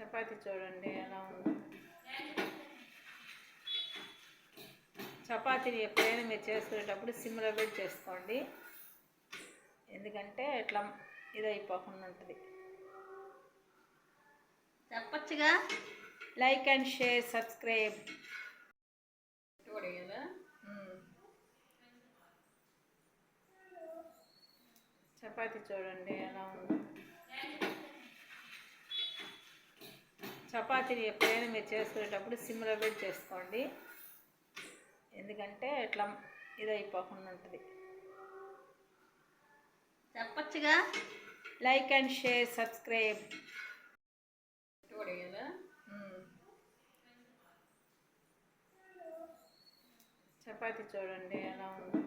చపాతీ చూడండి ఎలా ఉందో. చపాతీని ఎప్పుడైనా మీరు చేసుకునేటప్పుడు సిమ్లో పెట్టి చేసుకోండి, ఎందుకంటే ఇట్లా ఇదైపోకుండా ఉంటుంది. చెప్పచ్చుగా. Like and share, subscribe. చపాతీ చూడండి ఎలా ఉందో. చపాతీని ఎప్పుడైనా మీరు చేసుకునేటప్పుడు సిమ్లో పెట్టి చేసుకోండి, ఎందుకంటే ఇట్లా ఇదైపోకుండా ఉంటుంది. చెప్పచ్చుగా. Like and share, subscribe. చపాతీ చూడండి ఎలా ఉందో.